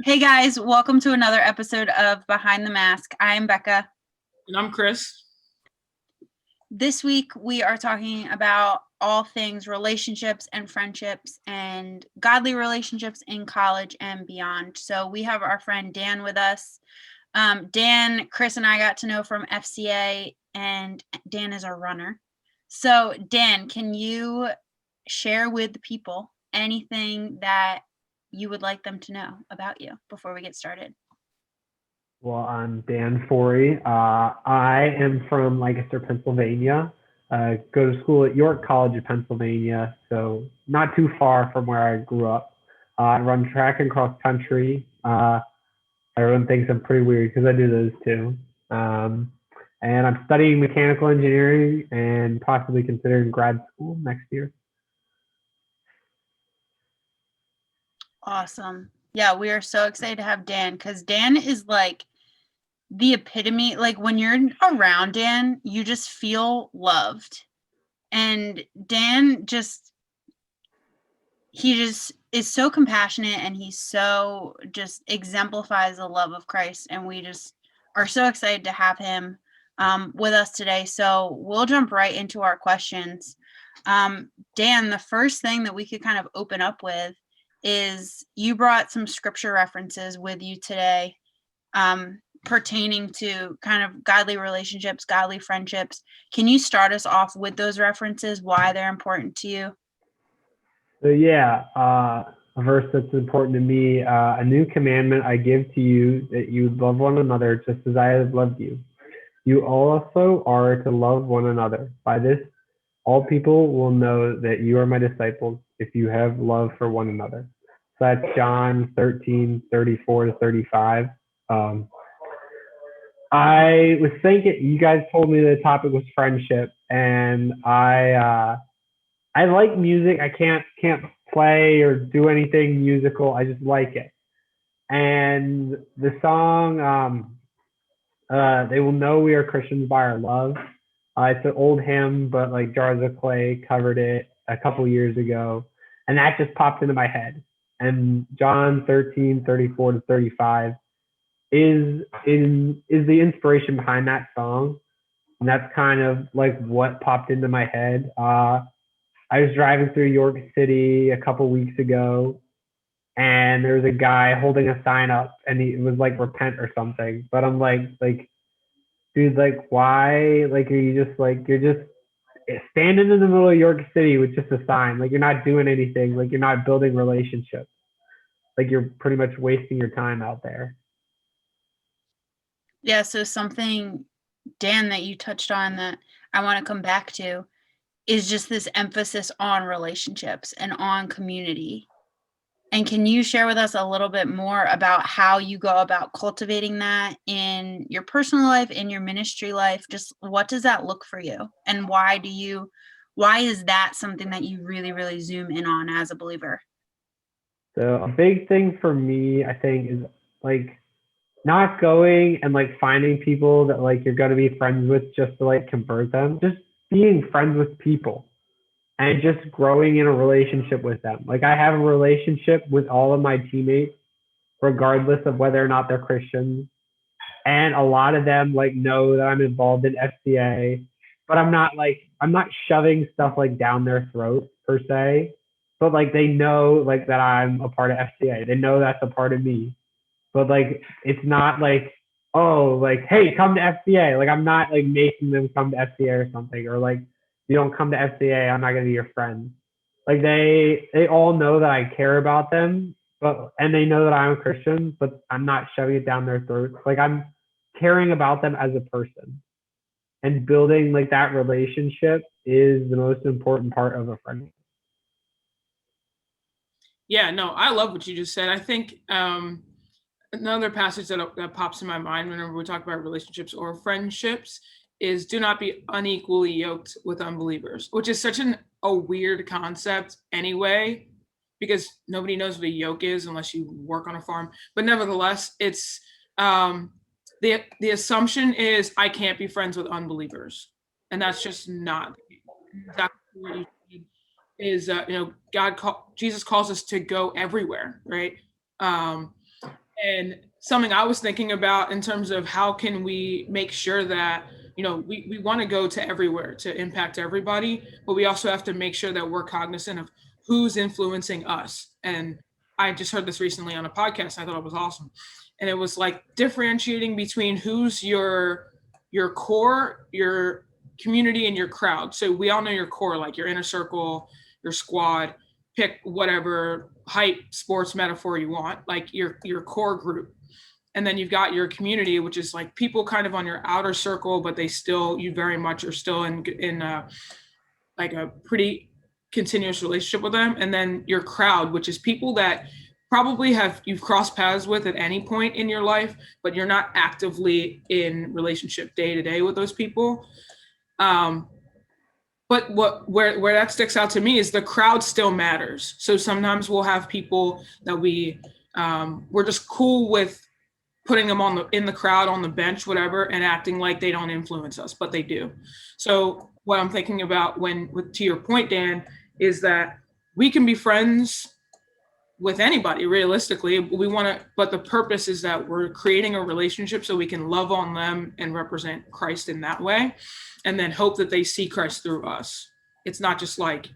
Hey guys, welcome to another episode of Behind the Mask. I'm Becca. And I'm Chris. This week we are talking about all things relationships and friendships and godly relationships in college and beyond. So we have our friend Dan with us. Dan, Chris, and I got to know from FCA, and Dan is our runner. So Dan, can you share with the people anything that you would like them to know about you before we get started? Well, I'm Dan Forey. I am from Lancaster, Pennsylvania. Go to school at York College of Pennsylvania, so not too far from where I grew up. I run track and cross country. Everyone thinks I'm pretty weird because I do those too. And I'm studying mechanical engineering and possibly considering grad school next year. Awesome. Yeah, we are so excited to have Dan because Dan is like the epitome. Like when you're around Dan, you just feel loved. And Dan he just is so compassionate, and he so just exemplifies the love of Christ. And we just are so excited to have him with us today. So we'll jump right into our questions. Dan, the first thing that we could kind of open up with is you brought some scripture references with you today pertaining to kind of godly relationships, godly friendships. Can you start us off with those references, why they're important to you? So yeah, a verse that's important to me, a new commandment I give to you, that you love one another just as I have loved you. You also are to love one another. By this, all people will know that you are my disciples if you have love for one another. So that's John 13:34-35. I was thinking, you guys told me the topic was friendship, and I like music. I can't play or do anything musical. I just like it. And the song, "They Will Know We Are Christians by Our Love." It's an old hymn, but like Jars of Clay covered it a couple years ago, and that just popped into my head. And John 13:34-35 is the inspiration behind that song, and that's kind of like what popped into my head. I was driving through York City a couple weeks ago, and there was a guy holding a sign up, and it was like repent or something. But I'm like, dude, like, why? Like, are you just like, you're just standing in the middle of York City with just a sign? Like, you're not doing anything. Like, you're not building relationships. Like, you're pretty much wasting your time out there. Yeah, so something, Dan, that you touched on that I want to come back to is just this emphasis on relationships and on community. And can you share with us a little bit more about how you go about cultivating that in your personal life, in your ministry life? Just what does that look for you? And why is that something that you really, really zoom in on as a believer? So a big thing for me, I think, is like not going and like finding people that like you're gonna be friends with just to like convert them. Just being friends with people and just growing in a relationship with them. Like I have a relationship with all of my teammates, regardless of whether or not they're Christians. And a lot of them like know that I'm involved in FCA, but I'm not shoving stuff like down their throat per se. But like they know like that I'm a part of FCA. They know that's a part of me. But like it's not like, oh, like, hey, come to FCA. Like I'm not like making them come to FCA or something, or like you don't come to FCA, I'm not gonna be your friend. Like they all know that I care about them, but and they know that I'm a Christian, but I'm not shoving it down their throats. Like I'm caring about them as a person, and building like that relationship is the most important part of a friendship. Yeah, no, I love what you just said. I think another passage that pops in my mind whenever we talk about relationships or friendships is do not be unequally yoked with unbelievers, which is such a weird concept anyway, because nobody knows what a yoke is unless you work on a farm. But nevertheless, it's the assumption is I can't be friends with unbelievers, and that's just not exactly what you is Jesus calls us to go everywhere, right? And something I was thinking about in terms of how can we make sure that, we want to go to everywhere to impact everybody, but we also have to make sure that we're cognizant of who's influencing us. And I just heard this recently on a podcast. I thought it was awesome. And it was like differentiating between who's your core, your community, and your crowd. So we all know your core, like your inner circle, your squad, pick whatever hype sports metaphor you want, like your core group. And then you've got your community, which is like people kind of on your outer circle, but you very much are still in like a pretty continuous relationship with them. And then your crowd, which is people that probably you've crossed paths with at any point in your life, but you're not actively in relationship day to day with those people. But where that sticks out to me is the crowd still matters. So sometimes we'll have people that we're just cool with putting them in the crowd, on the bench, whatever, and acting like they don't influence us, but they do. So what I'm thinking about to your point, Dan, is that we can be friends with anybody realistically. But the purpose is that we're creating a relationship so we can love on them and represent Christ in that way, and then hope that they see Christ through us. It's not just like,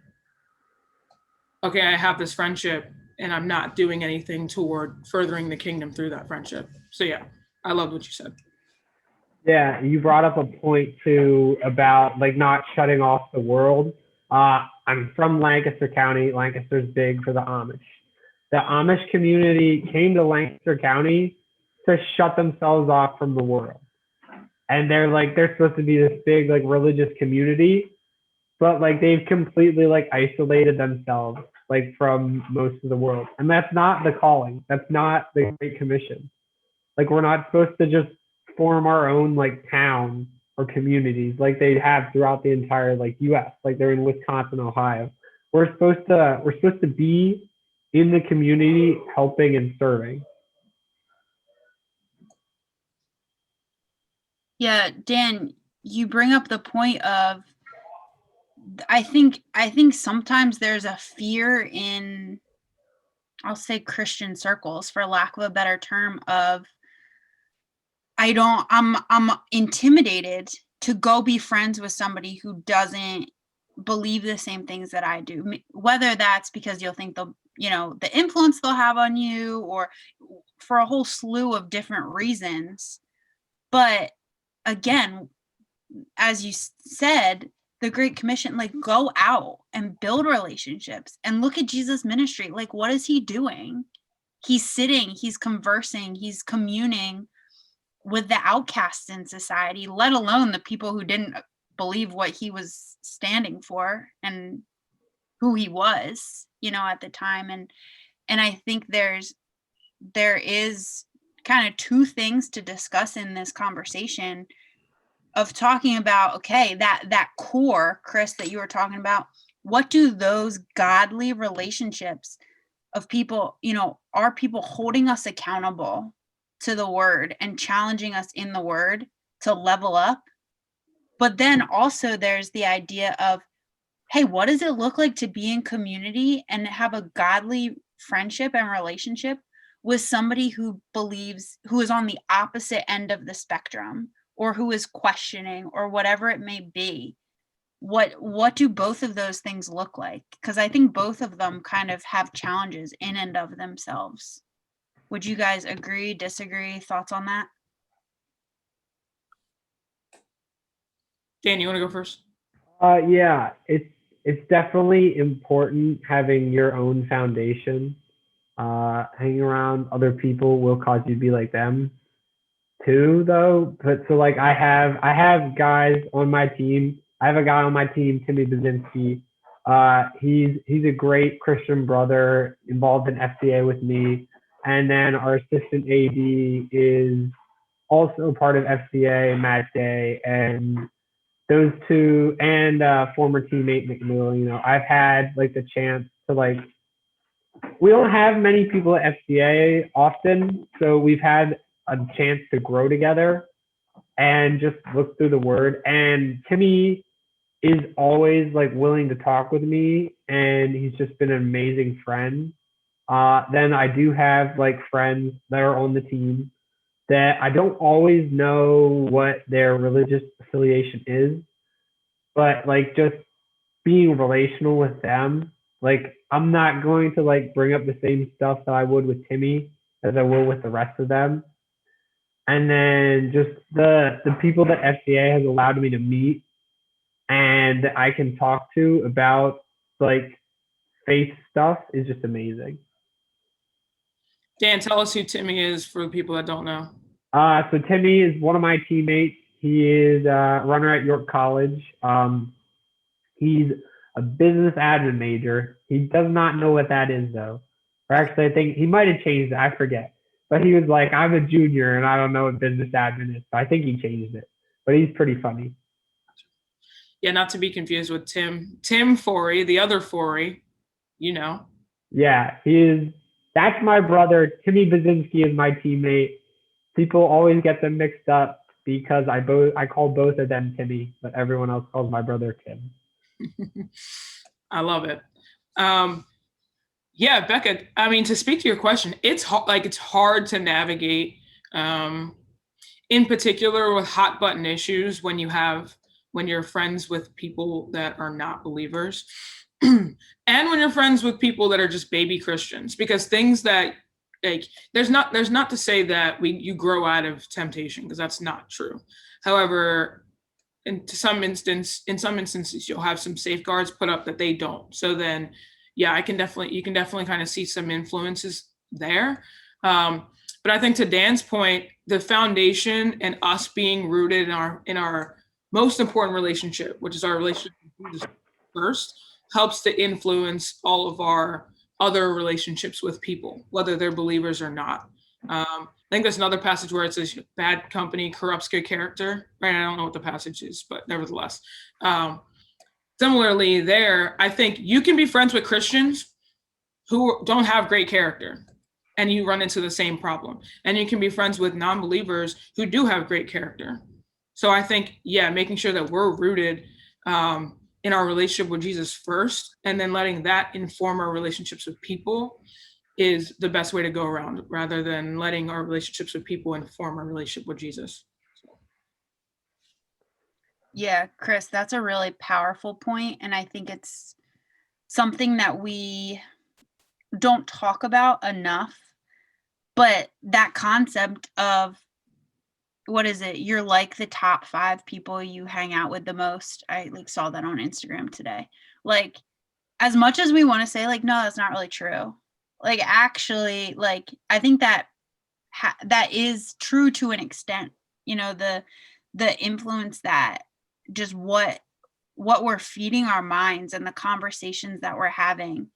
okay, I have this friendship and I'm not doing anything toward furthering the kingdom through that friendship. So yeah, I loved what you said. Yeah, you brought up a point too about like not shutting off the world. I'm from Lancaster County. Lancaster's big for the Amish. The Amish community came to Lancaster County to shut themselves off from the world. And they're supposed to be this big like religious community, but like they've completely like isolated themselves like from most of the world. And that's not the calling. That's not the Great Commission. Like we're not supposed to just form our own like town or communities like they have throughout the entire like US. Like they're in Wisconsin, Ohio. We're supposed to be in the community helping and serving. Yeah, Dan, you bring up the point of I think sometimes there's a fear in, I'll say, Christian circles, for lack of a better term, of I'm intimidated to go be friends with somebody who doesn't believe the same things that I do. Whether that's because you'll think the influence they'll have on you, or for a whole slew of different reasons. But again, as you said, the Great Commission, like, go out and build relationships and look at Jesus' ministry. Like, what is he doing? He's sitting, he's conversing, he's communing with the outcasts in society, let alone the people who didn't believe what he was standing for and who he was, at the time. And I think there is kind of two things to discuss in this conversation of talking about, okay, that core, Chris, that you were talking about. What do those godly relationships of people, are people holding us accountable to the word and challenging us in the word to level up? But then also there's the idea of, hey, what does it look like to be in community and have a godly friendship and relationship with somebody who is on the opposite end of the spectrum, or who is questioning, or whatever it may be? What do both of those things look like? Because I think both of them kind of have challenges in and of themselves. Would you guys agree, disagree? Thoughts on that? Dan, you want to go first? Yeah, it's definitely important having your own foundation. Hanging around other people will cause you to be like them too, though. But so like I have guys on my team. I have a guy on my team, Timmy Bazinski. He's a great Christian brother involved in FCA with me. And then our assistant AD is also part of FCA, Matt Day, and those two, and former teammate McNeil. I've had like the chance to like, we don't have many people at FCA often, so we've had a chance to grow together and just look through the word. And Timmy is always like willing to talk with me, and he's just been an amazing friend. Then I do have like friends that are on the team that I don't always know what their religious affiliation is, but like just being relational with them, like I'm not going to like bring up the same stuff that I would with Timmy as I will with the rest of them. And then just the people that FCA has allowed me to meet and that I can talk to about like faith stuff is just amazing. Dan, tell us who Timmy is for the people that don't know. So Timmy is one of my teammates. He is a runner at York College. He's a business admin major. He does not know what that is though. Or actually, I think he might have changed it. I forget. But he was like, I'm a junior and I don't know what business admin is. So I think he changed it. But he's pretty funny. Yeah, not to be confused with Tim Forey, the other Forey, you know. Yeah, that's my brother. Timmy Bazinski is my teammate. People always get them mixed up because I call both of them Timmy, but everyone else calls my brother Tim. I love it. Yeah, Becca, I mean, to speak to your question, it's hard to navigate, in particular with hot button issues when you're friends with people that are not believers and when you're friends with people that are just baby Christians, because things that like there's not to say that you grow out of temptation, because that's not true. However, in some instances you'll have some safeguards put up that they don't. So then yeah, you can definitely kind of see some influences there. But I think to Dan's point, the foundation and us being rooted in our most important relationship, which is our relationship with Jesus first, helps to influence all of our other relationships with people, whether they're believers or not. I think there's another passage where it says bad company corrupts good character. Right? I don't know what the passage is, but nevertheless. Similarly there, I think you can be friends with Christians who don't have great character and you run into the same problem. And you can be friends with non-believers who do have great character. So I think, yeah, making sure that we're rooted in our relationship with Jesus first, and then letting that inform our relationships with people is the best way to go around, rather than letting our relationships with people inform our relationship with Jesus. Yeah, Chris, that's a really powerful point, and I think it's something that we don't talk about enough. But that concept of, what is it? You're like the top 5 people you hang out with the most. I like saw that on Instagram today. Like, as much as we want to say like, no, that's not really true. Like, actually, like, I think that that is true to an extent. You know, the influence that just what we're feeding our minds and the conversations that we're having.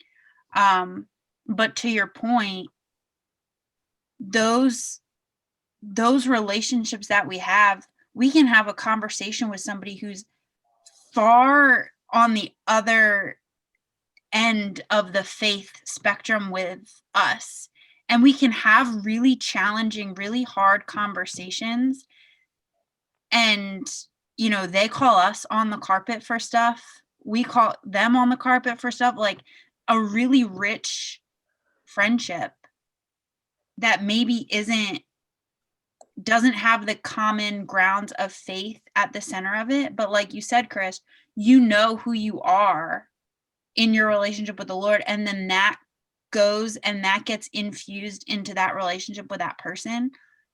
But to your point, those relationships that we can have a conversation with somebody who's far on the other end of the faith spectrum with us, and we can have really challenging, really hard conversations, and you know, they call us on the carpet for stuff, we call them on the carpet for stuff, like a really rich friendship that maybe doesn't have the common grounds of faith at the center of it. But like you said, Chris, you know who you are in your relationship with the Lord, and then that goes and that gets infused into that relationship with that person,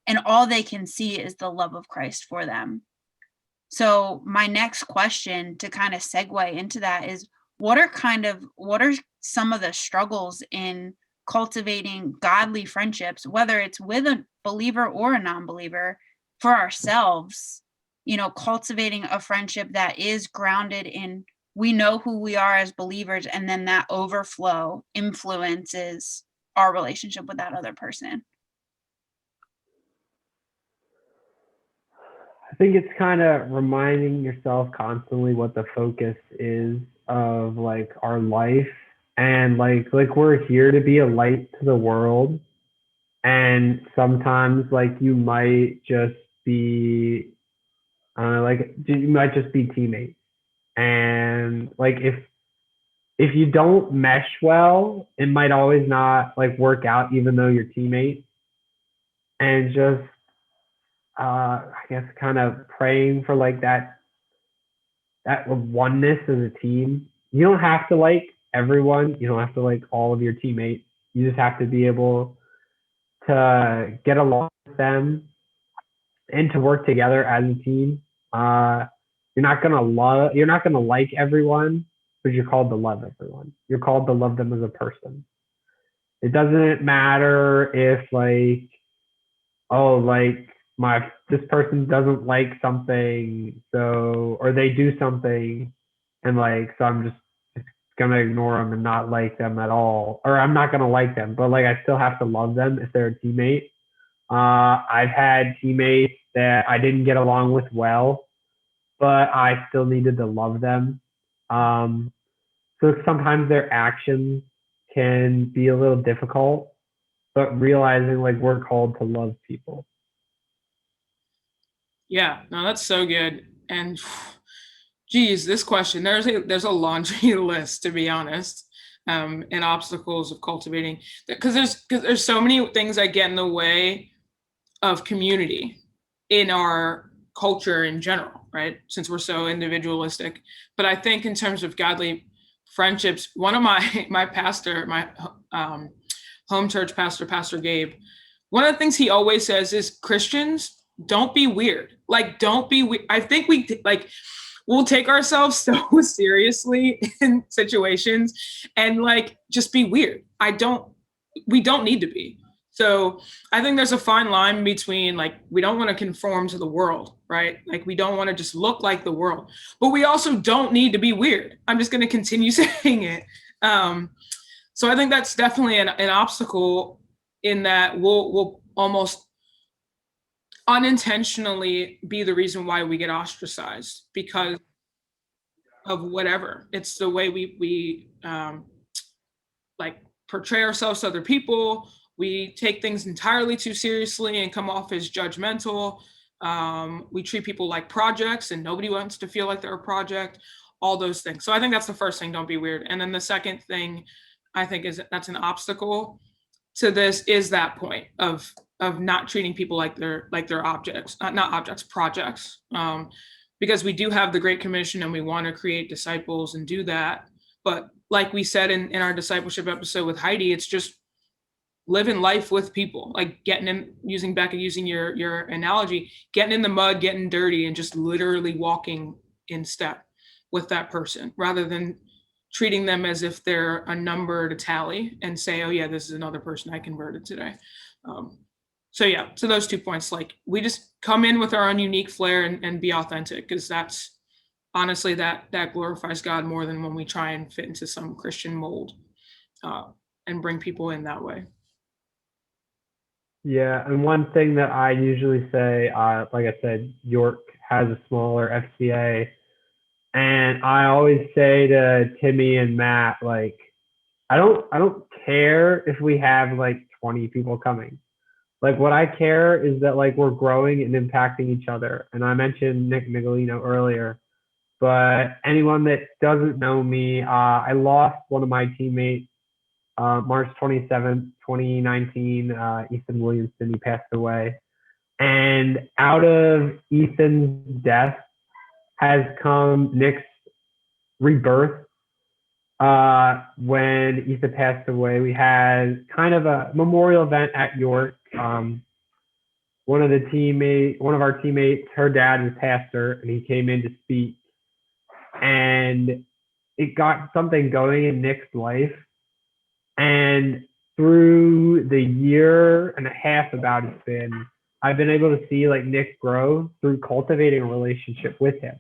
and all they can see is the love of Christ for them. So my next question to kind of segue into that is, what are some of the struggles in cultivating godly friendships, whether it's with a believer or a non-believer, for ourselves, you know, cultivating a friendship that is grounded in, we know who we are as believers, and then that overflow influences our relationship with that other person. I think it's kind of reminding yourself constantly what the focus is of like our life, and like we're here to be a light to the world, and sometimes like you might just be like you might just be teammates, and like if you don't mesh well, it might always not like work out, even though you're teammates. And just, I guess, kind of praying for like that oneness as a team. You don't have to like everyone. You don't have to like all of your teammates. You just have to be able to get along with them and to work together as a team. You're not gonna like everyone, but you're called to love everyone. You're called to love them as a person. It doesn't matter if like, oh, like this person doesn't like something, so, or they do something, and like, so I'm just gonna ignore them and not like them at all, or I'm not gonna like them, but like I still have to love them if they're a teammate. I've had teammates that I didn't get along with well, but I still needed to love them. So sometimes their actions can be a little difficult, but realizing like we're called to love people. Yeah, no, that's so good. And geez, this question, there's a laundry list, to be honest, and obstacles of cultivating, because there's so many things that get in the way of community in our culture in general, right? Since we're so individualistic. But I think in terms of godly friendships, one of my pastor, my home church pastor, Pastor Gabe, one of the things he always says is, Christians, don't be weird. Like, don't be weird. I think we'll take ourselves so seriously in situations and like just be weird. We don't need to be. So I think there's a fine line between like, we don't want to conform to the world, right? Like we don't want to just look like the world, but we also don't need to be weird. I'm just going to continue saying it. So I think that's definitely an obstacle, in that we'll almost unintentionally be the reason why we get ostracized because of whatever. It's the way we like portray ourselves to other people. We take things entirely too seriously and come off as judgmental. We treat people like projects, and nobody wants to feel like they're a project, all those things. So I think that's the first thing, don't be weird. And then the second thing I think that's an obstacle to this is that point of not treating people like they're objects, not objects, projects. Because we do have the Great Commission and we want to create disciples and do that. But like we said in our discipleship episode with Heidi, it's just living life with people, like using your analogy, getting in the mud, getting dirty, and just literally walking in step with that person, rather than treating them as if they're a number to tally and say, oh yeah, this is another person I converted today. So yeah, so those 2 points, like we just come in with our own unique flair and be authentic, because that's honestly that glorifies God more than when we try and fit into some Christian mold and bring people in that way. Yeah, and one thing that I usually say, like I said, York has a smaller FCA, and I always say to Timmy and Matt, like, I don't care if we have like 20 people coming. Like, what I care is that like we're growing and impacting each other. And I mentioned Nick Nicolino earlier, but anyone that doesn't know me, I lost one of my teammates March 27th, 2019, Ethan Williamson. He passed away. And out of Ethan's death has come Nick's rebirth. When Ethan passed away, we had kind of a memorial event at York. One of our teammates, her dad was pastor, and he came in to speak. And it got something going in Nick's life. And through the year and a half about it's been, I've been able to see like Nick grow through cultivating a relationship with him.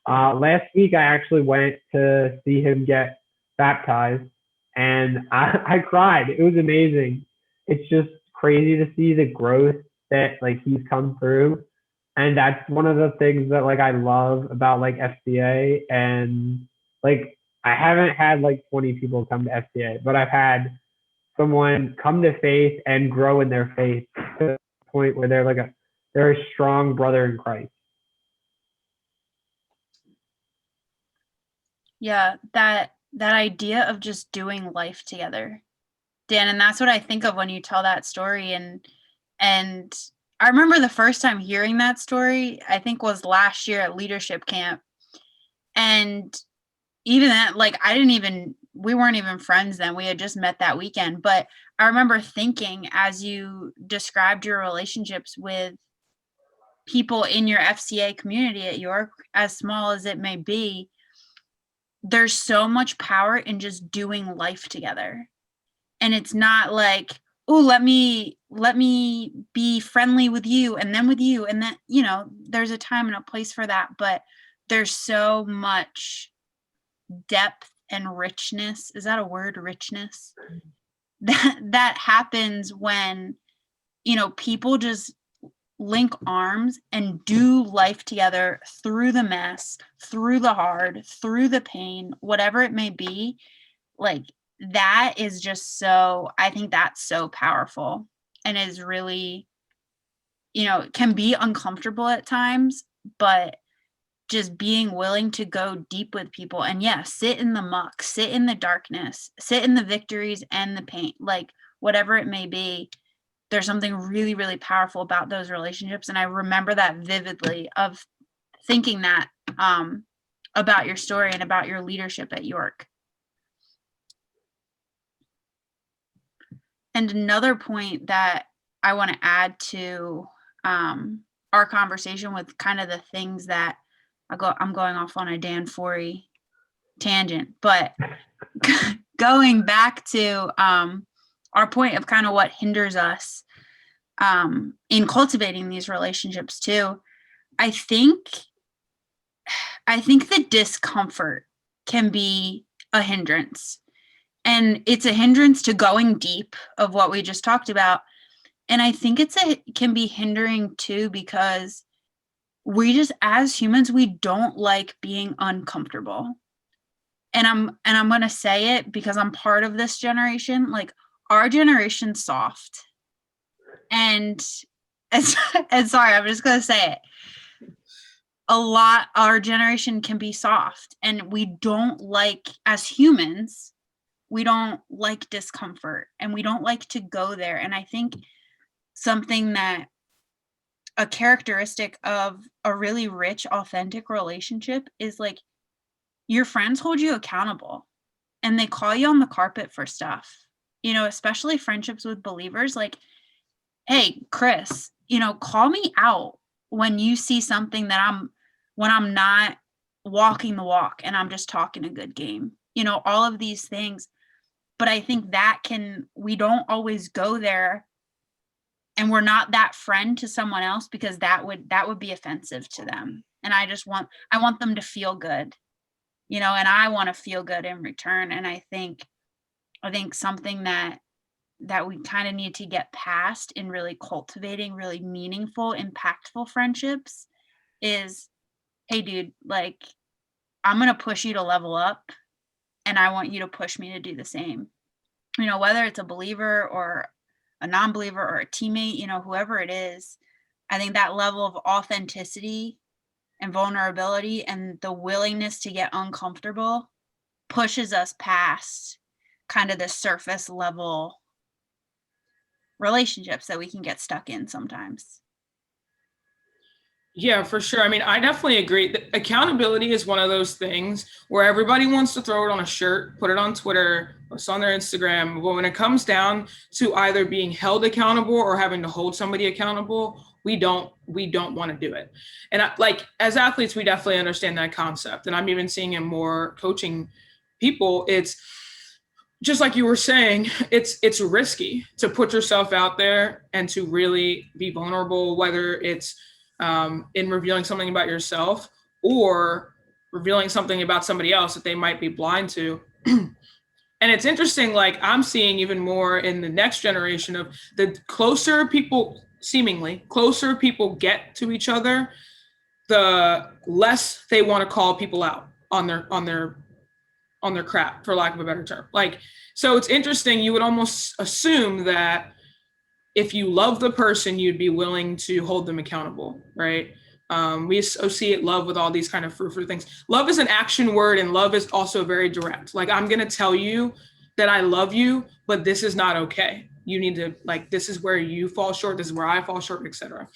Last week, I actually went to see him get baptized, and I cried. It was amazing. It's just crazy to see the growth that like he's come through. And that's one of the things that like I love about like FCA. And like I haven't had like 20 people come to FCA, but I've had someone come to faith and grow in their faith to the point where they're a strong brother in Christ. Yeah, that that idea of just doing life together, Dan. And that's what I think of when you tell that story. And I remember the first time hearing that story, I think was last year at leadership camp. And even that, like, we weren't even friends then. We had just met that weekend. But I remember thinking, as you described your relationships with people in your FCA community at York, as small as it may be, there's so much power in just doing life together. And it's not like, oh, let me be friendly with you and then with you. And then, there's a time and a place for that. But there's so much depth and richness. Is that a word? Richness? That happens when, people just link arms and do life together through the mess, through the hard, through the pain, whatever it may be. Like, that is just I think that's so powerful, and is really, can be uncomfortable at times, but just being willing to go deep with people and sit in the muck, sit in the darkness, sit in the victories and the pain, like whatever it may be. There's something really, really powerful about those relationships. And I remember that vividly, of thinking that about your story and about your leadership at York. And another point that I want to add to our conversation, with kind of the things that I'm going off on a Dan Forey tangent, but going back to our point of kind of what hinders us in cultivating these relationships too. I think the discomfort can be a hindrance, and it's a hindrance to going deep of what we just talked about. And I think it can be hindering too, because we just, as humans, we don't like being uncomfortable. And I'm going to say it because I'm part of this generation. Like, our generation's soft. And sorry, I'm just going to say it. Our generation can be soft, and we don't like, as humans, we don't like discomfort, and we don't like to go there. And I think a characteristic of a really rich, authentic relationship is, like, your friends hold you accountable, and they call you on the carpet for stuff, especially friendships with believers. Like, hey, Chris, call me out when you see something when I'm not walking the walk and I'm just talking a good game, all of these things. But I think we don't always go there, and we're not that friend to someone else, because that would be offensive to them. And I want them to feel good, and I want to feel good in return. And I think something that we kind of need to get past in really cultivating really meaningful, impactful friendships is, hey, dude, like, I'm going to push you to level up, and I want you to push me to do the same. Whether it's a believer or a non-believer or a teammate, whoever it is, I think that level of authenticity and vulnerability and the willingness to get uncomfortable pushes us past kind of the surface level relationships that we can get stuck in sometimes. Yeah, for sure. I mean, I definitely agree that accountability is one of those things where everybody wants to throw it on a shirt, put it on Twitter, post on their Instagram. But when it comes down to either being held accountable or having to hold somebody accountable, we don't want to do it. And as athletes, we definitely understand that concept. And I'm even seeing in more coaching people, it's just like you were saying, it's risky to put yourself out there and to really be vulnerable, whether it's in revealing something about yourself or revealing something about somebody else that they might be blind to. And it's interesting, like, I'm seeing even more in the next generation of the seemingly closer people get to each other, the less they want to call people out on their crap, for lack of a better term. Like, so it's interesting. You would almost assume that if you love the person, you'd be willing to hold them accountable, right? We associate love with all these kind of fruitful things. Love is an action word, and love is also very direct. Like, I'm going to tell you that I love you, but this is not okay. You need to, like, this is where you fall short. This is where I fall short, etc.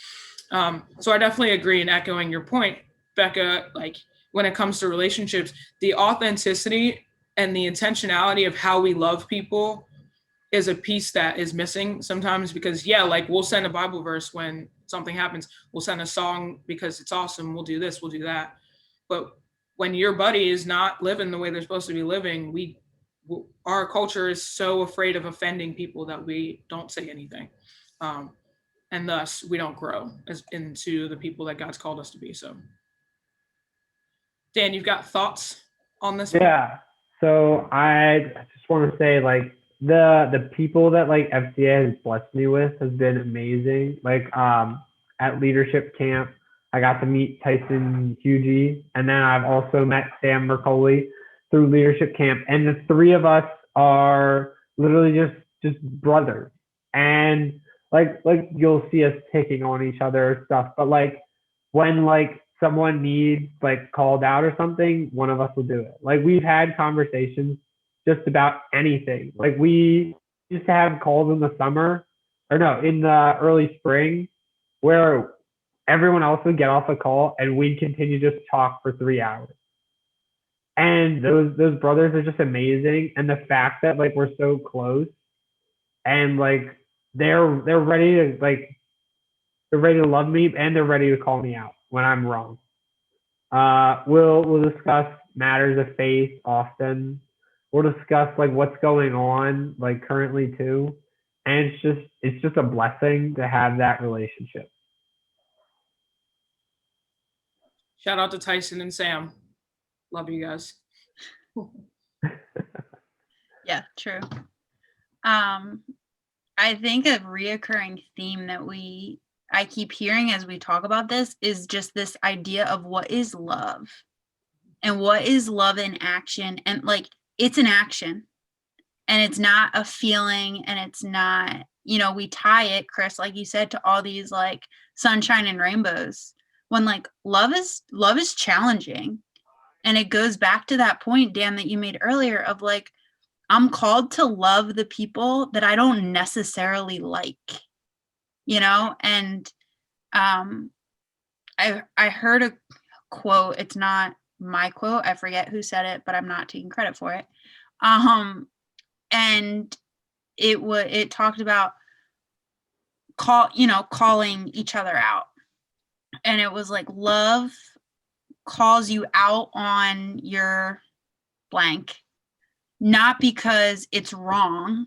So I definitely agree in echoing your point, Becca. Like, when it comes to relationships, the authenticity and the intentionality of how we love people is a piece that is missing sometimes, because like, we'll send a Bible verse when something happens. We'll send a song because it's awesome. We'll do this, we'll do that. But when your buddy is not living the way they're supposed to be living, our culture is so afraid of offending people that we don't say anything. And thus we don't grow into the people that God's called us to be. So Dan, you've got thoughts on this one? Yeah. So I just want to say, like, the people that like FCA has blessed me with has been amazing. Like, at leadership camp, I got to meet Tyson Hugie, and then I've also met Sam Mercoli through leadership camp, and the three of us are literally just brothers. And like you'll see us picking on each other and stuff, but like when like someone needs like called out or something, one of us will do it. Like, we've had conversations just about anything. Like, we used to have calls in the summer, or no, in the early spring, where everyone else would get off a call and we'd continue to just talk for 3 hours. And those brothers are just amazing. And the fact that like we're so close, and like they're ready to like they're ready to love me, and they're ready to call me out when I'm wrong. We'll discuss matters of faith often. We'll discuss like what's going on like currently too. And it's just a blessing to have that relationship. Shout out to Tyson and Sam. Love you guys. Yeah, true. I think a reoccurring theme that I keep hearing as we talk about this is just this idea of what is love, and what is love in action. And like, it's an action, and it's not a feeling, and it's not, we tie it, Chris, like you said, to all these like sunshine and rainbows, when like love is challenging. And it goes back to that point, Dan, that you made earlier of like, I'm called to love the people that I don't necessarily like, and I heard a quote. It's not my quote. I forget who said it, but I'm not taking credit for it. And it talked about calling each other out. And it was like, love calls you out on your blank, not because it's wrong,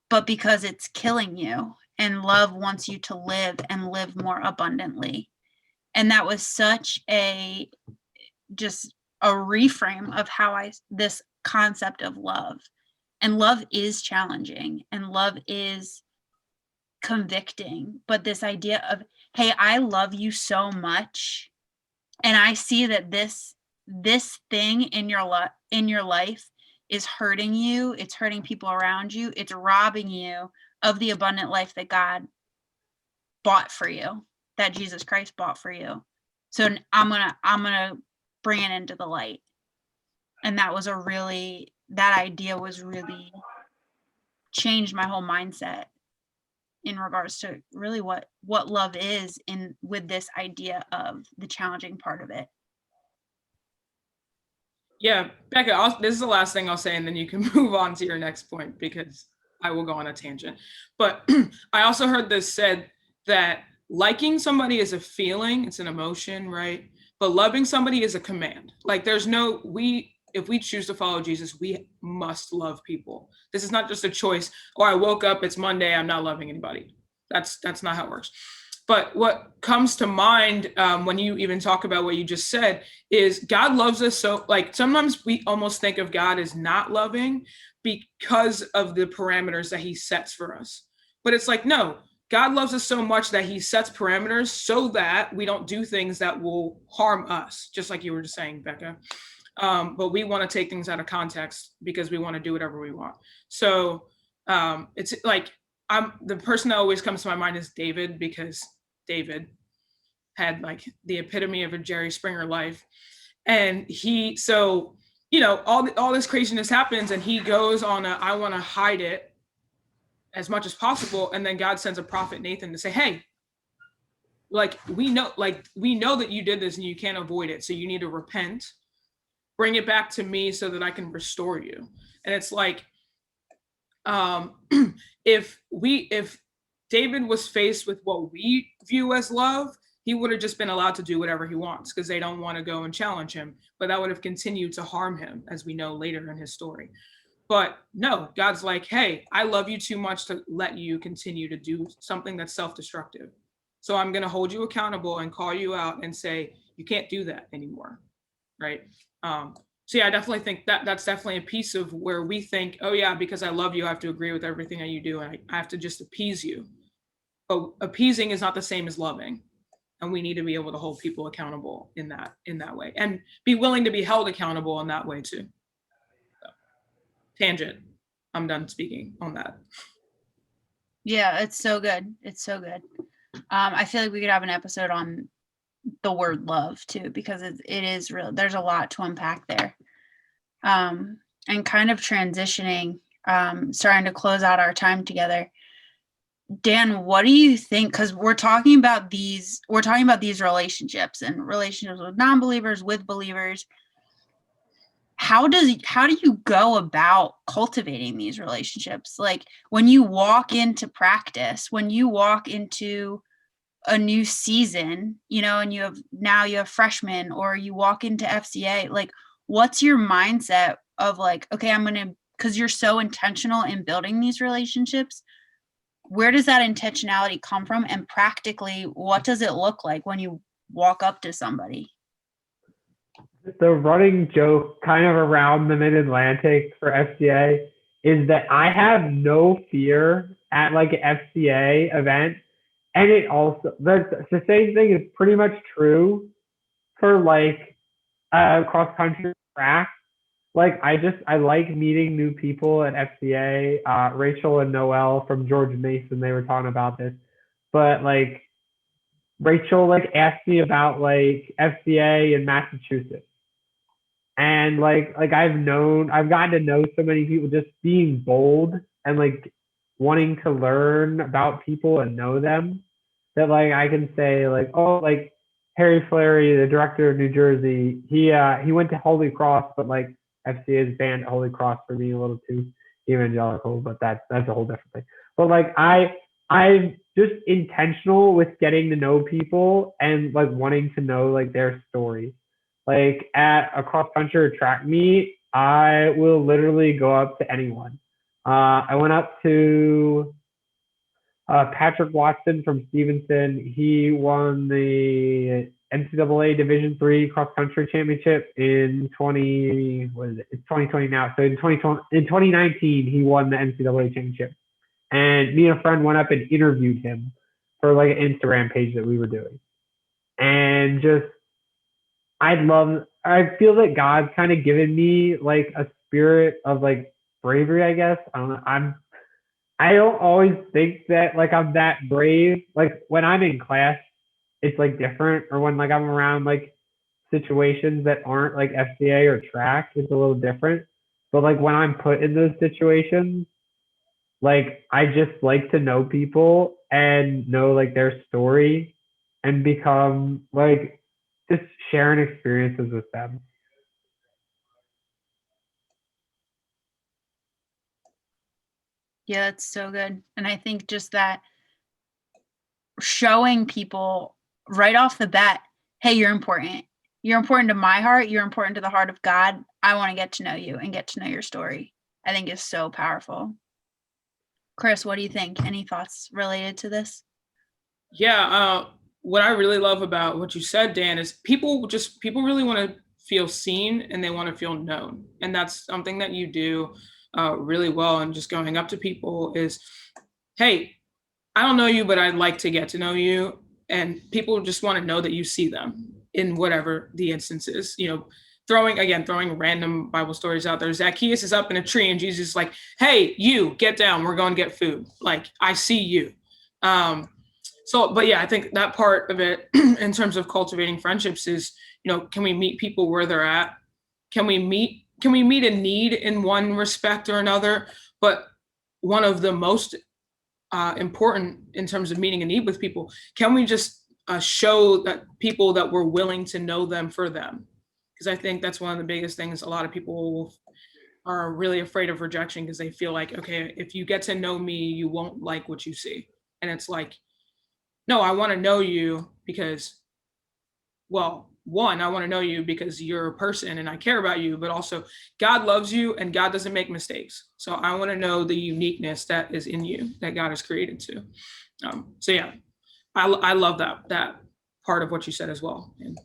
but because it's killing you. And love wants you to live and live more abundantly. And that was such just a reframe of how this concept of love. And love is challenging, and love is convicting. But this idea of, hey, I love you so much, and I see that this thing in your life is hurting you. It's hurting people around you. It's robbing you of the abundant life that God bought for you, that Jesus Christ bought for you. So I'm gonna bring it into the light. And that idea was really changed my whole mindset in regards to really what love is, with this idea of the challenging part of it. Yeah, Becca, this is the last thing I'll say, and then you can move on to your next point, because I will go on a tangent. But I also heard this said that liking somebody is a feeling, it's an emotion, right? But loving somebody is a command. Like, if we choose to follow Jesus, we must love people. This is not just a choice. I woke up, it's Monday, I'm not loving anybody. That's not how it works. But what comes to mind when you even talk about what you just said is God loves us so, like, sometimes we almost think of God as not loving because of the parameters that he sets for us. But it's like, no, God loves us so much that he sets parameters so that we don't do things that will harm us, just like you were just saying, Becca. But we want to take things out of context because we want to do whatever we want. So it's like, the person that always comes to my mind is David, because David, had like the epitome of a Jerry Springer life. And so, you know, all this craziness happens, and he goes on I want to hide it as much as possible. And then God sends a prophet, Nathan, to say, hey, like, we know that you did this and you can't avoid it. So you need to repent, bring it back to me so that I can restore you. And it's like, if David was faced with what we view as love, he would have just been allowed to do whatever he wants because they don't want to go and challenge him. But that would have continued to harm him, as we know later in his story. But no, God's like, hey, I love you too much to let you continue to do something that's self-destructive. So I'm going to hold you accountable and call you out and say, you can't do that anymore. Right. So yeah, I definitely think that's definitely a piece of where we think, oh yeah, because I love you, I have to agree with everything that you do, and I have to just appease you. But appeasing is not the same as loving, and we need to be able to hold people accountable in that way, and be willing to be held accountable in that way too. So, tangent. I'm done speaking on that. Yeah, it's so good. It's so good. I feel like we could have an episode on the word love too, because it is real. There's a lot to unpack there. And kind of transitioning, starting to close out our time together. Dan, what do you think? Because we're talking about these relationships and relationships with non-believers, with believers. How do you go about cultivating these relationships? Like when you walk into practice, when you walk into a new season, you know, and you have freshmen, or you walk into FCA, like what's your mindset of like, okay, because you're so intentional in building these relationships, where does that intentionality come from? And practically, what does it look like when you walk up to somebody? The running joke kind of around the Mid-Atlantic for FCA is that I have no fear at like an FCA event. And it also, the same thing is pretty much true for like cross country track. Like I like meeting new people at FCA. Rachel and Noel from George Mason, they were talking about this. But like Rachel like asked me about like FCA in Massachusetts. And like I've gotten to know so many people just being bold and like wanting to learn about people and know them, that like I can say like, oh, like Harry Flaherty, the director of New Jersey, he went to Holy Cross, but like FCA is banned at Holy Cross for being a little too evangelical, but that's a whole different thing. But like I'm just intentional with getting to know people and like wanting to know like their stories. Like at a cross country or track meet, I will literally go up to anyone. I went up to Patrick Watson from Stevenson. He won the NCAA Division III cross country championship in 2020 now. So in 2019, he won the NCAA championship. And me and a friend went up and interviewed him for like an Instagram page that we were doing. And just, I feel that God's kind of given me like a spirit of like bravery, I guess. I don't know. I don't always think that like I'm that brave. Like when I'm in class, it's like different. Or when like I'm around like situations that aren't like FCA or track, it's a little different. But like when I'm put in those situations, like I just like to know people and know like their story and become like just sharing experiences with them. Yeah, that's so good. And I think just that showing people right off the bat, hey, you're important. You're important to my heart. You're important to the heart of God. I want to get to know you and get to know your story. I think is so powerful. Chris, what do you think? Any thoughts related to this? Yeah, what I really love about what you said, Dan, is people really want to feel seen and they want to feel known. And that's something that you do really well. And just going up to people is, hey, I don't know you, but I'd like to get to know you. And people just want to know that you see them in whatever the instance is, you know, throwing random Bible stories out there. Zacchaeus is up in a tree and Jesus is like, hey, you get down, we're going to get food. Like, I see you. So, but yeah, I think that part of it in terms of cultivating friendships is, can we meet people where they're at? Can we meet a need in one respect or another? But one of the most important in terms of meeting a need with people, can we just show that people that we're willing to know them for them? Because I think that's one of the biggest things. A lot of people are really afraid of rejection because they feel like, okay, if you get to know me, you won't like what you see. And it's like, no, I want to know you because, well, one, I want to know you because you're a person and I care about you, but also God loves you and God doesn't make mistakes. So I want to know the uniqueness that is in you that God has created to. So yeah, I love that part of what you said as well. And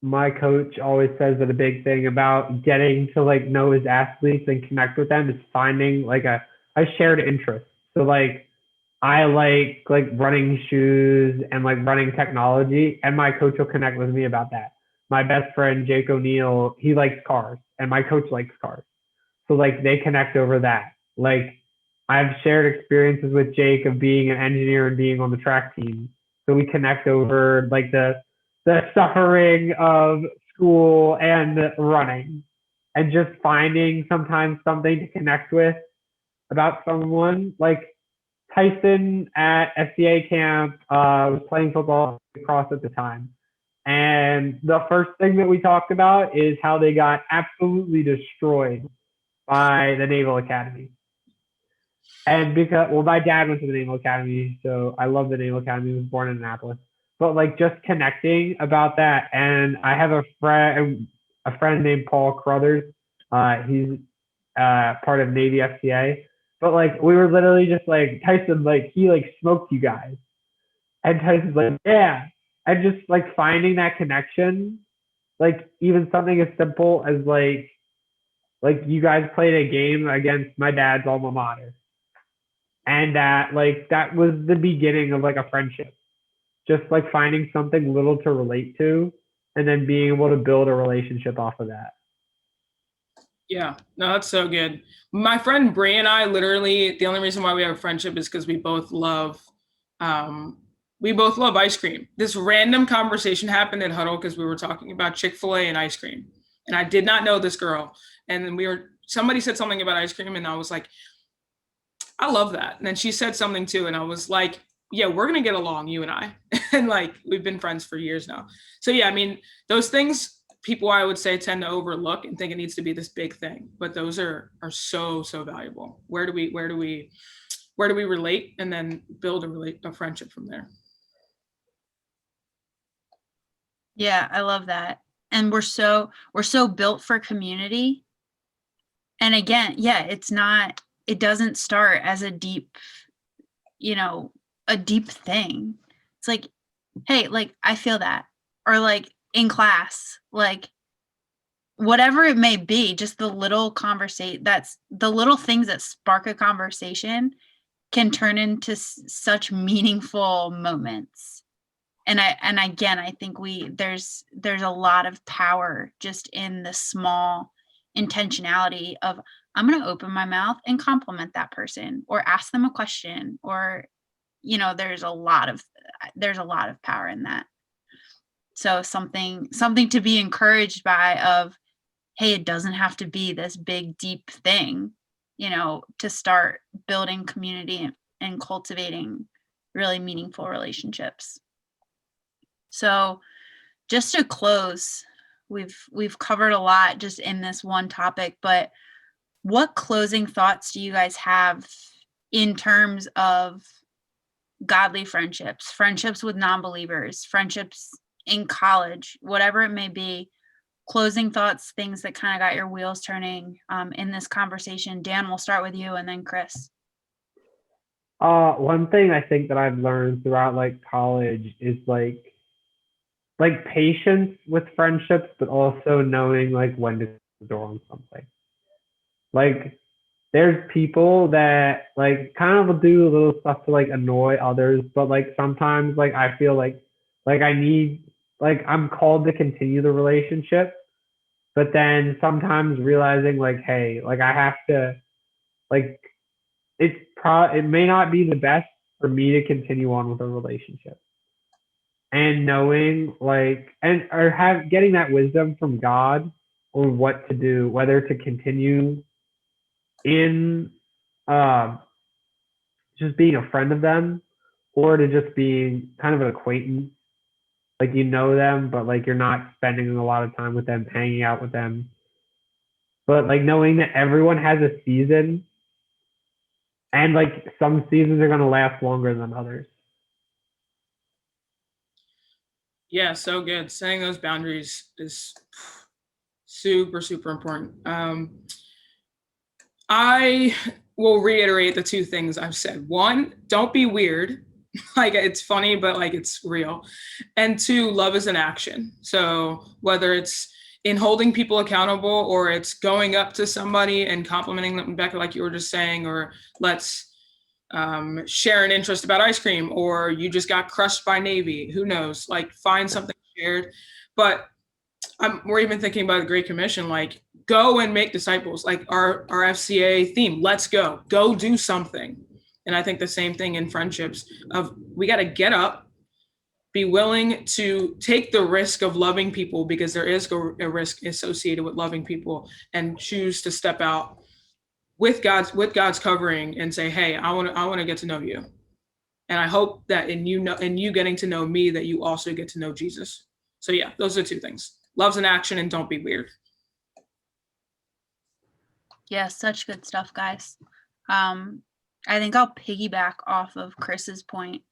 My coach always says that a big thing about getting to like know his athletes and connect with them is finding like a shared interest. So like I like running shoes and like running technology, and my coach will connect with me about that. My best friend Jake O'Neill, he likes cars, and my coach likes cars. So like they connect over that. Like I've shared experiences with Jake of being an engineer and being on the track team. So we connect over like the suffering of school and running, and just finding sometimes something to connect with about someone. Like Tyson at SCA camp was playing football across at the time. And the first thing that we talked about is how they got absolutely destroyed by the Naval Academy. And because, well, my dad went to the Naval Academy, so I love the Naval Academy. He was born in Annapolis. But like just connecting about that. And I have a friend named Paul Crothers. He's part of Navy FCA. But like we were literally just like Tyson, like he like smoked you guys. And Tyson's like, yeah. And just like finding that connection, like even something as simple as like you guys played a game against my dad's alma mater. And that was the beginning of like a friendship. Just like finding something little to relate to and then being able to build a relationship off of that. yeah, no, that's so good. My friend Brie and I, literally, the only reason why we have a friendship is because um, we both love ice cream. This random conversation happened at Huddle because we were talking about Chick-fil-A and ice cream, and I did not know this girl. And then somebody said something about ice cream, and I was like, I love that. And then she said something too, and I was like, yeah, we're gonna get along, you and I. And like we've been friends for years now. So yeah, I mean, those things people I would say tend to overlook and think it needs to be this big thing, but those are so valuable. Where do we relate and then build a friendship from there? Yeah, I love that. And we're so built for community. And again, yeah, it doesn't start as you know, a deep thing. It's like, hey, like I feel that. Or like in class, like whatever it may be, just the little conversation, that's the little things that spark a conversation can turn into such meaningful moments. And again, I think there's a lot of power just in the small intentionality of I'm going to open my mouth and compliment that person or ask them a question, or there's a lot of power in that. So something to be encouraged by of, hey, it doesn't have to be this big deep thing, to start building community and cultivating really meaningful relationships. So just to close, we've covered a lot just in this one topic, but what closing thoughts do you guys have in terms of godly friendships with non-believers, friendships in college, whatever it may be? Closing thoughts, things that kind of got your wheels turning in this conversation. Dan, we'll start with you and then Chris. One thing I think that I've learned throughout like college is like patience with friendships, but also knowing like when to close the door on something. Like there's people that like kind of will do little stuff to like annoy others, but like sometimes like I feel like I need like I'm called to continue the relationship, but then sometimes realizing like, hey, like I have to like it may not be the best for me to continue on with a relationship. And knowing getting that wisdom from God on what to do, whether to continue in uh, just being a friend of them or to just be kind of an acquaintance. Like you know them, but like you're not spending a lot of time with them, hanging out with them. But like knowing that everyone has a season and like some seasons are gonna last longer than others. Yeah, so good. Setting those boundaries is super, super important. I will reiterate the two things I've said. One, don't be weird. Like it's funny, but like it's real. And two, love is an action. So whether it's in holding people accountable or it's going up to somebody and complimenting them, Becca, like you were just saying, or let's share an interest about ice cream, or you just got crushed by Navy. Who knows? Like find something shared. But we're even thinking about the Great Commission, like go and make disciples, like our FCA theme, let's go do something. And I think the same thing in friendships of we got to get up, be willing to take the risk of loving people because there is a risk associated with loving people, and choose to step out with God's covering and say, hey, I want to get to know you. And I hope that in you getting to know me, that you also get to know Jesus. So yeah, those are two things. Love's an action and don't be weird. Yeah, such good stuff, guys. I think I'll piggyback off of Chris's point,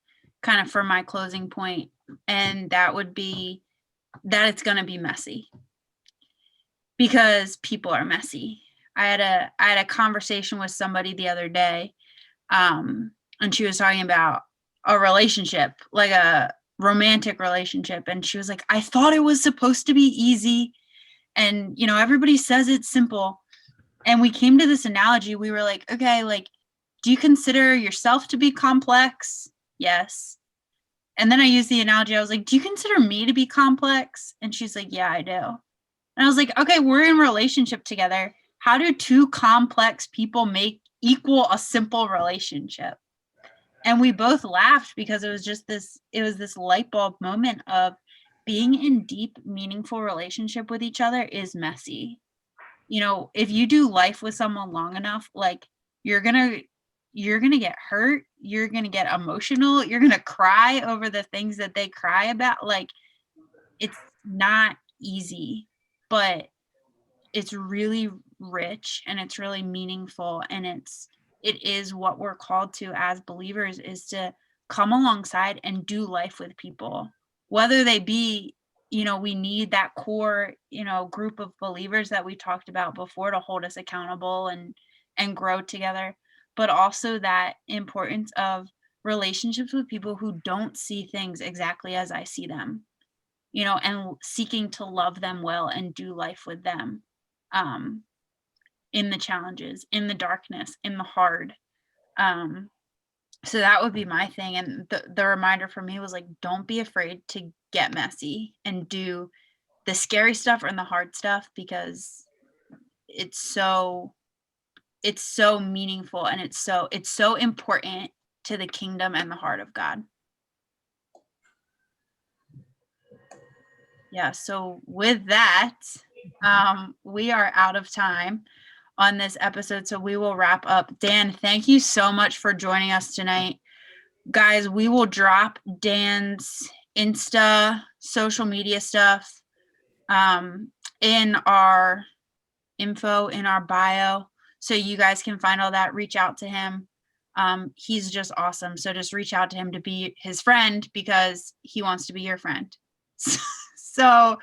kind of for my closing point, and that would be that it's going to be messy because people are messy. I had a conversation with somebody the other day, and she was talking about a relationship, like a romantic relationship, and she was like, I thought it was supposed to be easy, and everybody says it's simple. And we came to this analogy. We were like, okay, like, do you consider yourself to be complex? Yes. And then I used the analogy. I was like, do you consider me to be complex? And she's like, yeah, I do. And I was like, okay, we're in a relationship together. How do two complex people equal a simple relationship? And we both laughed because it was this light bulb moment of being in deep, meaningful relationship with each other is messy. If you do life with someone long enough, like you're gonna get hurt, you're gonna get emotional, you're gonna cry over the things that they cry about. Like it's not easy, but it's really rich and it's really meaningful, and it is what we're called to as believers, is to come alongside and do life with people, whether they be we need that core group of believers that we talked about before to hold us accountable and grow together, but also that importance of relationships with people who don't see things exactly as I see them, and seeking to love them well and do life with them, in the challenges, in the darkness, in the hard. So that would be my thing. And the reminder for me was like, don't be afraid to get messy and do the scary stuff and the hard stuff, because it's so meaningful, and it's so important to the kingdom and the heart of God. Yeah, so with that, we are out of time on this episode, so we will wrap up. Dan, thank you so much for joining us tonight. Guys, we will drop Dan's Insta social media stuff in our info, in our bio, so you guys can find all that. Reach out to him. He's just awesome. So just reach out to him to be his friend, because he wants to be your friend. So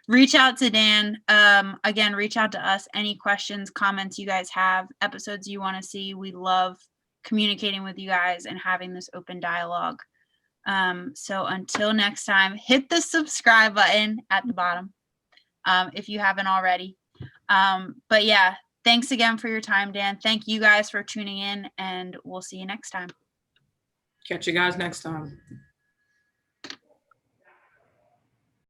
reach out to Dan. Again, reach out to us. Any questions, comments you guys have, episodes you want to see. We love communicating with you guys and having this open dialogue. So until next time, hit the subscribe button at the bottom if you haven't already. But yeah, thanks again for your time, Dan. Thank you guys for tuning in, and we'll see you next time. Catch you guys next time.